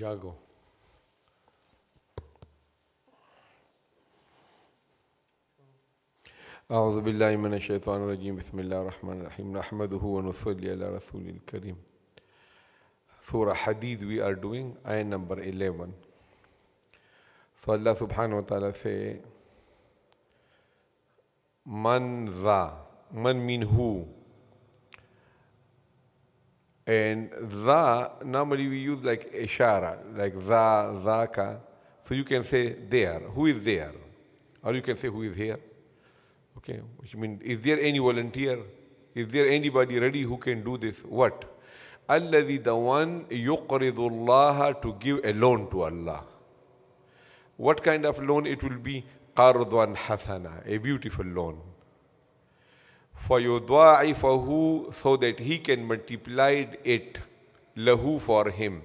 Jago. أعوذ بالله من الشيطان الرجيم بسم الله الرحمن الرحيم نحمده ونصلي على رسول الكريم. Surah Hadid we are doing, ayah number 11. So Allah subhanahu wa ta'ala say, Man za, man mean who. And za, normally we use like ishara, like za, zaka. So you can say there, who is there? Or you can say who is here. Okay, which means, is there any volunteer? Is there anybody ready who can do this? What? Alladhi, the one, yuqridullaha, to give a loan to Allah. What kind of loan it will be? Qardan hasana, a beautiful loan. فَيُضَاعِفَهُ, so that he can multiply it, lahu, for him.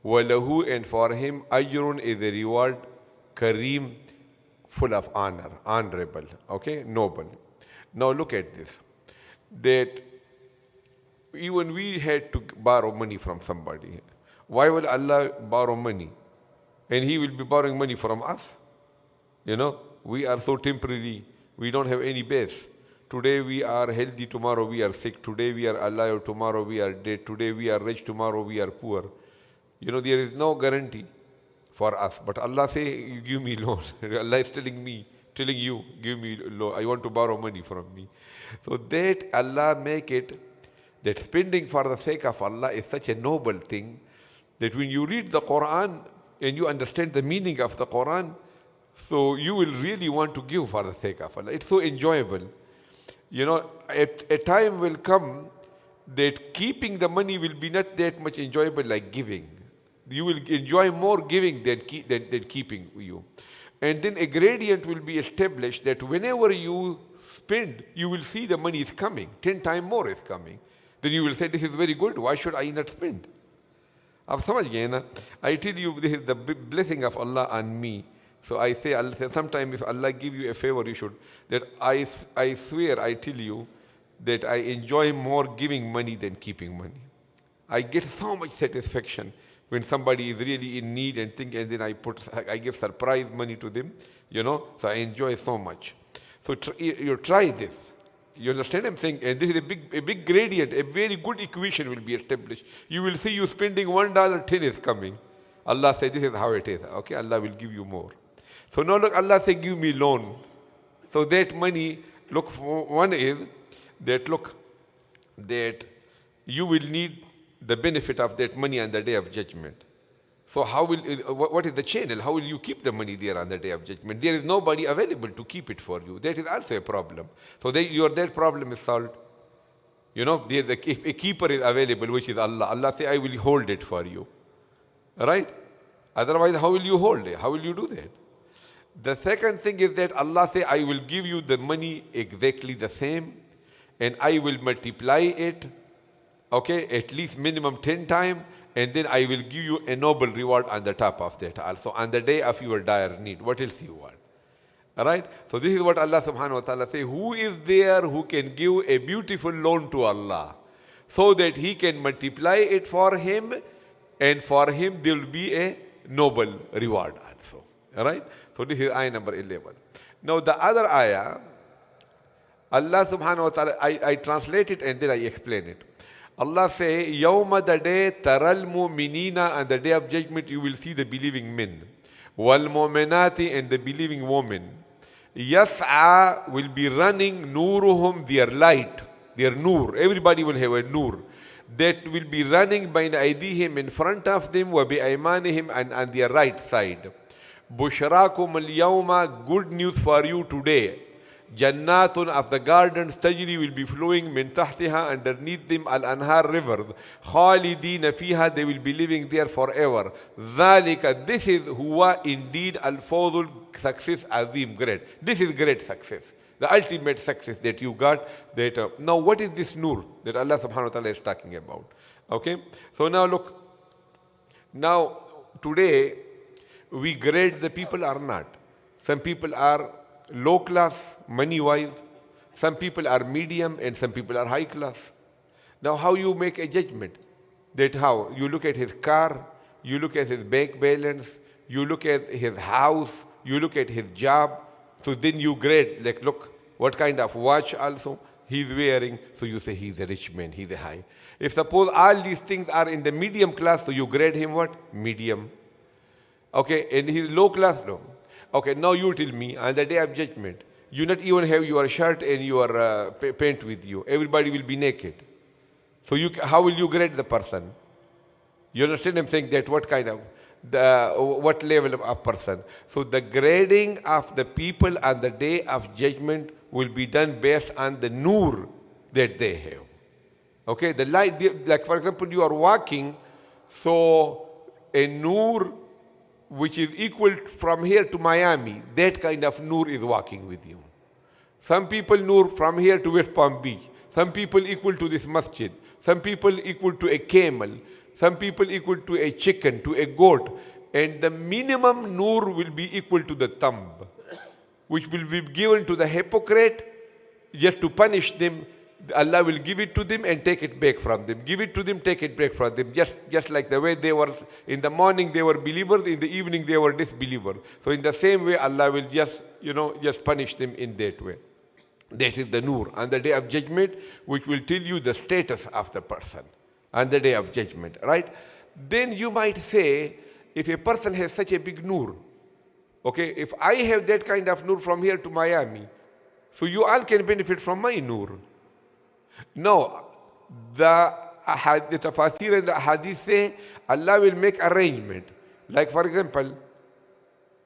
وَلَهُ, and for him, ajrun, is a reward, kareem, full of honor, honorable, okay, noble. Now look at this, that even we had to borrow money from somebody. Why will Allah borrow money? And He will be borrowing money from us. You know, we are so temporary, we don't have any base. Today we are healthy, tomorrow we are sick. Today we are alive, tomorrow we are dead. Today we are rich, tomorrow we are poor. You know, there is no guarantee for us. But Allah say, you give me loan. Allah is telling you, give me loan. I want to borrow money from me. So that Allah make it, that spending for the sake of Allah is such a noble thing, that when you read the Qur'an and you understand the meaning of the Qur'an, so you will really want to give for the sake of Allah. It's so enjoyable. You know, a time will come that keeping the money will be not that much enjoyable like giving. You will enjoy more giving than keeping you. And then a gradient will be established that whenever you spend, you will see the money is coming, 10 times more is coming. Then you will say, this is very good, why should I not spend? Ab samajh gaye na? I tell you, this is the blessing of Allah on me. So I say, sometimes if Allah give you a favor, you should. That I swear, I tell you, that I enjoy more giving money than keeping money. I get so much satisfaction when somebody is really in need and then I give surprise money to them, you know. So I enjoy so much. So you try this. You understand what I'm saying? And this is a big gradient, a very good equation will be established. You will see you spending $1, 10 is coming. Allah says, this is how it is. Okay, Allah will give you more. So now look, Allah says, give me loan. So that money, look, one is that, look, that you will need the benefit of that money on the day of judgment. So what is the channel? How will you keep the money there on the day of judgment? There is nobody available to keep it for you. That is also a problem. So that problem is solved. You know, a keeper is available, which is Allah. Allah says, I will hold it for you. Right? Otherwise, how will you hold it? How will you do that? The second thing is that Allah says, I will give you the money exactly the same, and I will multiply it, okay, at least minimum 10 times, and then I will give you a noble reward on the top of that also, on the day of your dire need. What else you want? All right? So this is what Allah subhanahu wa ta'ala says. Who is there who can give a beautiful loan to Allah so that He can multiply it for him, and for him there will be a noble reward also. All right? So this is ayah number 11. Now the other ayah, Allah subhanahu wa ta'ala, I translate it and then I explain it. Allah say, Yawma, the day, taral mu'minina, on the day of judgment you will see the believing men. Wal mu'minati, and the believing women. Yas'a, will be running, nuruhum, their light, their nur. Everybody will have a nur. That will be running by aydihim, in front of them, wa bi aymanihim, and on their right side. Bushrakum al-yawma, good news for you today. Jannatun, of the gardens, tajri, will be flowing, min tahtiha, underneath them, al-anhar, rivers. Khalidina fiha, they will be living there forever. Dhalika, this is huwa, indeed, al-fawzul, success, azim, great. This is great success, the ultimate success that you got. That now what is this nur that Allah subhanahu wa ta'ala is talking about? Okay, so now look, now today we grade the people or not. Some people are low class, money-wise. Some people are medium and some people are high class. Now how you make a judgment? That how? You look at his car, you look at his bank balance, you look at his house, you look at his job. So then you grade, like, look, what kind of watch also he's wearing. So you say he's a rich man, he's a high. If suppose all these things are in the medium class, so you grade him what? Medium. Okay, and he's low class, low. Okay, now you tell me, on the day of judgment, you not even have your shirt and your pant with you. Everybody will be naked. So how will you grade the person? You understand I'm saying that what kind of, what level of person? So the grading of the people on the day of judgment will be done based on the nur that they have. Okay, the light, like for example, you are walking, so a nur which is equal from here to Miami, that kind of nur is walking with you. Some people nur from here to West Palm Beach. Some people equal to this masjid. Some people equal to a camel. Some people equal to a chicken, to a goat. And the minimum nur will be equal to the thumb, which will be given to the hypocrite just to punish them. Allah will give it to them and take it back from them. Give it to them, take it back from them. Just like the way they were, in the morning they were believers, in the evening they were disbelievers. So in the same way, Allah will just punish them in that way. That is the nur on the day of judgment, which will tell you the status of the person on the day of judgment, right? Then you might say, if a person has such a big nur, okay, if I have that kind of nur from here to Miami, so you all can benefit from my nur. No, the Tafseer and the Hadith say Allah will make arrangement. Like for example,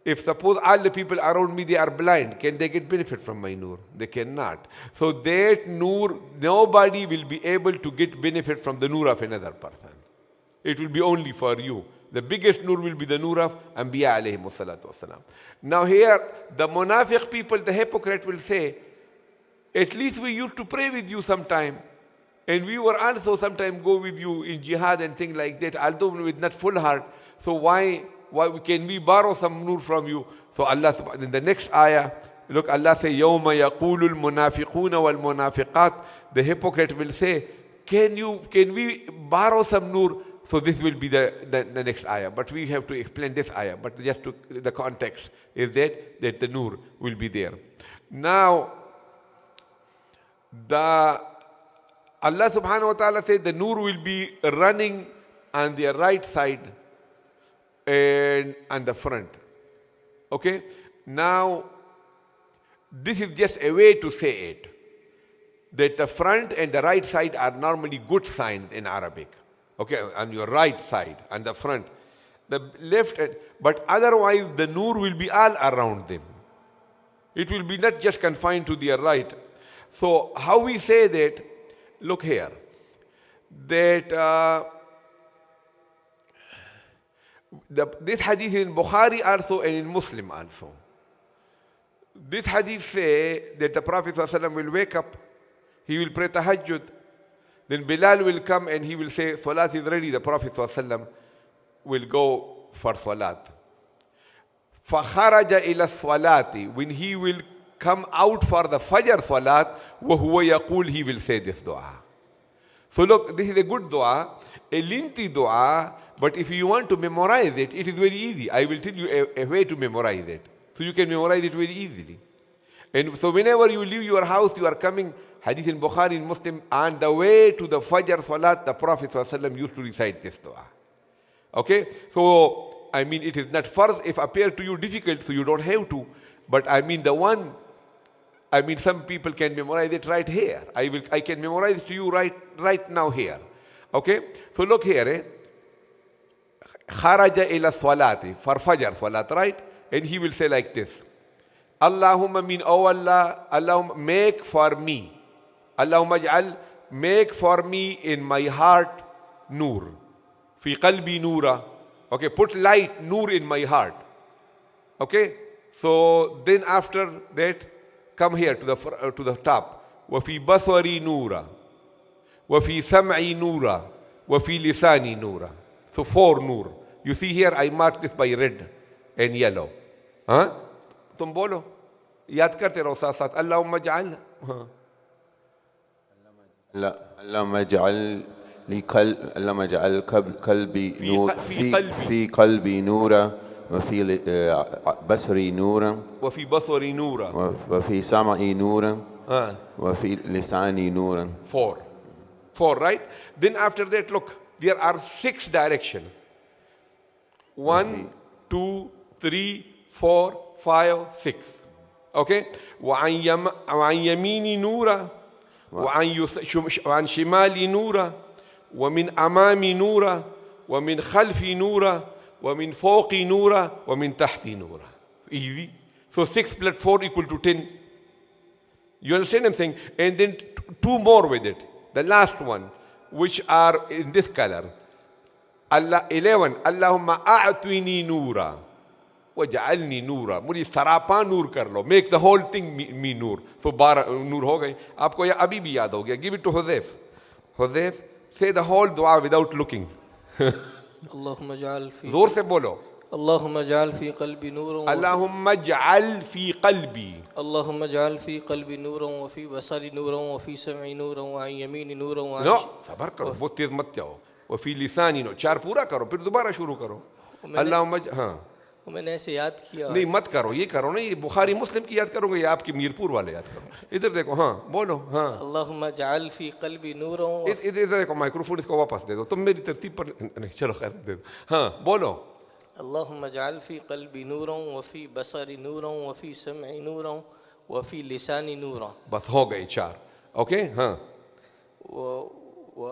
if suppose all the people around me, they are blind, can they get benefit from my nur? They cannot. So that nur, nobody will be able to get benefit from the nur of another person. It will be only for you. The biggest nur will be the nur of Anbiya alayhimu salatu wasalam. Now here, the munafiq people, the hypocrite will say, at least we used to pray with you sometime. And we were also sometime go with you in jihad and things like that, although with not full heart. So why can we borrow some nur from you? So Allah, in the next ayah, look, Allah say, يَوْمَ يَقُولُ الْمُنَافِقُونَ وَالْمُنَافِقَاتِ. The hypocrite will say, can we borrow some nur? So this will be the next ayah. But we have to explain this ayah. But just the context is that the nur will be there. Now, Allah subhanahu wa ta'ala said the nur will be running on the right side and on the front. Okay? Now, this is just a way to say it. That the front and the right side are normally good signs in Arabic. Okay, on your right side, on the front. The left, but otherwise the nur will be all around them. It will be not just confined to their right. So how we say that, look here, that this hadith in Bukhari also and in Muslim also. This hadith say that the Prophet ﷺ will wake up, he will pray tahajjud, then Bilal will come and he will say, Salat is ready. The Prophet ﷺ will go for Salat. فَخَرَجَ إِلَى الصَّلَاةِ. When he will come out for the Fajr Salat, وَهُوَ يَقُول, he will say this dua. So look, this is a good dua, a lengthy dua, but if you want to memorize it, it is very easy. I will tell you a way to memorize it. So you can memorize it very easily. And so whenever you leave your house, you are coming, hadith in Bukhari and Muslim, on the way to the Fajr Salat, the Prophet ﷺ used to recite this dua. Okay? So, I mean, it is not first, if appear to you difficult, so you don't have to. But I mean, some people can memorize it right here. I can memorize it to you right now here. Okay? So look here, Kharaja ila salati, for Fajr Salat, right? And he will say like this, Allahumma min, oh Allah, Allahumma make for me, Allahumma ij'al, make for me in my heart nur, fi qalbi nura. Okay, put light, nur in my heart. Okay, so then after that, come here to the top. Wa fi basari nura, wa fi sam'i nura, wa fi lisani nura. So 4 nur. You see here, I mark this by red and yellow. हाँ? तुम बोलो, याद करते रहो साथ साथ. अल्लाहुम्मा जअल, اللهم اجعل اللهم اجعل قلبي نور في قلبي نورا وفي بصري نورا وفي بصري نورا وفي سمعي نورا وفي لساني نورا. Four, right? Then after that, look, there are 6 directions. 1, 2, 3, 4, 5, 6. Okay? وعن يميني نورا وعن شمالي نورا ومن أمامي نورا ومن خلفي نورا ومن فوقي نورا ومن تحتي نورا. Easy. So 6 plus 4 equal to 10. You understand what I'm saying? And then 2 more with it. The last one, which are in this color. 11. Allahumma a'tini noora waj'alni noora. मुझे सरापा नूर कर लो. Make the whole thing me noor. So 12 नूर हो गई. आपको यह अभी भी याद हो गया. Give it to Huzayf. Huzayf, say the whole dua without looking. Allahumma ja'al fi. जोर से बोलो. Allahumma ja'al fi qalbi nuran. Allahumma ja'al fi qalbi. Allahumma ja'al fi qalbi nuran wa fi basari nuran wa fi sam'i nuran wa an yamini nuran wa. No, सबर करो. बहुत तेज मत जाओ. wa fi lisani. No, 4 पूरा करो. फिर दोबारा शुरू करो. Allahumma हाँ. मैंने ऐसे याद किया. नहीं मत करो. ये करो ना. ये बुखारी मुस्लिम की याद करोगे या आपकी मीरपुर वाले याद करो. इधर देखो. हाँ बोलो. हाँ. Allahumma ja'al fi qalbi nuran. इधर देखो माइक्रोफोन इसको वापस दे दो. तुम मेरी तरतीब पर नहीं. चलो खैर दे दो. हाँ बोलो. Allahumma ja'al fi qalbi nuran wa fi basari nuran wa fi sam'i nuran wa fi lisani nuran. बस हो गए 4. ओके. हाँ.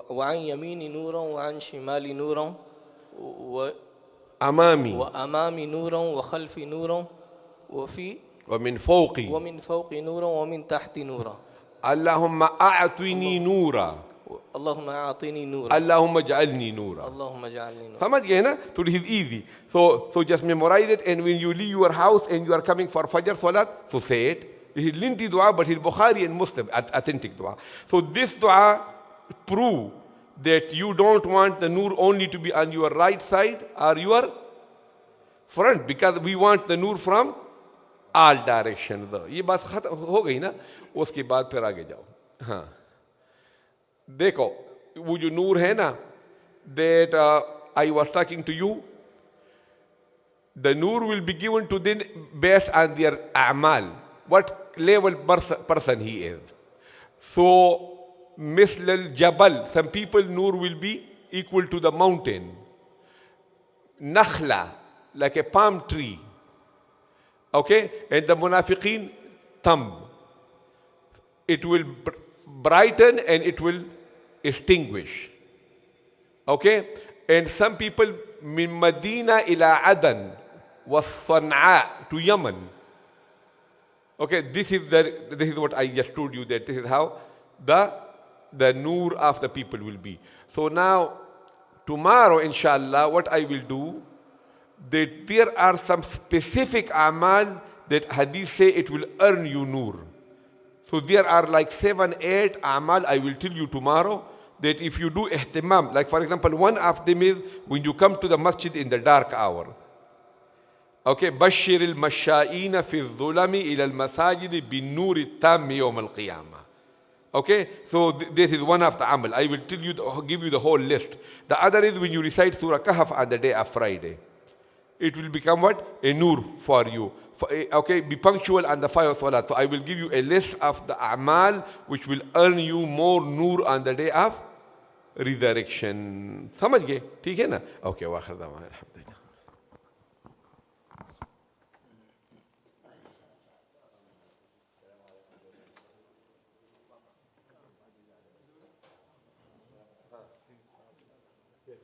وعن يميني نورا وعن شمالي نورا أمامي وأمامي نورا وخلفي نورا ومن فوقي نورا ومن تحتي نورا. اللهم أعطني نورا. اللهم أعطني نورا. اللهم اجعلني نورا. اللهم اجعلني نورا. समझ गए ना? So this is easy. So just memorize it, and when you leave your house and you are coming for Fajr Salat, so say it. It is lengthy dua, but it is Bukhari and Muslim authentic dua. So this dua prove that you don't want the nur only to be on your right side or your front, because we want the nur from all directions. ये बात खत्म हो गई ना. उसके बाद फिर आगे जाओ. हाँ देखो वो जो नूर है ना, that I was talking to you, the nur will be given to them based on their a'mal, what level person he is. So مثل الجبل, some people nur will be equal to the mountain. Nakhla, like a palm tree. Okay? And the munafiqeen, thumb. It will brighten and it will extinguish. Okay? And some people, min Medina ila Adan was Sana'a, to Yemen. Okay, this is what I just told you, that this is how the nur of the people will be. So now, tomorrow, inshallah, what I will do, that there are some specific amal that hadith say it will earn you nur. So there are like 7, 8 amal I will tell you tomorrow, that if you do ihtimam, like for example, one of them is when you come to the masjid in the dark hour. Okay, بشر المشائين في الظلم إلى المساجد بالنور التام يوم القيامة. Okay, so this is one of the amal. I will tell you, give you the whole list. The other is when you recite Surah Kahf on the day of Friday. It will become what? A nur for you. Okay, be punctual on the 5 salat. So I will give you a list of the amal which will earn you more nur on the day of resurrection. समझ गए? ठीक है ना? Okay, वाखिर दावाना अल्हम्दुलिल्लाह.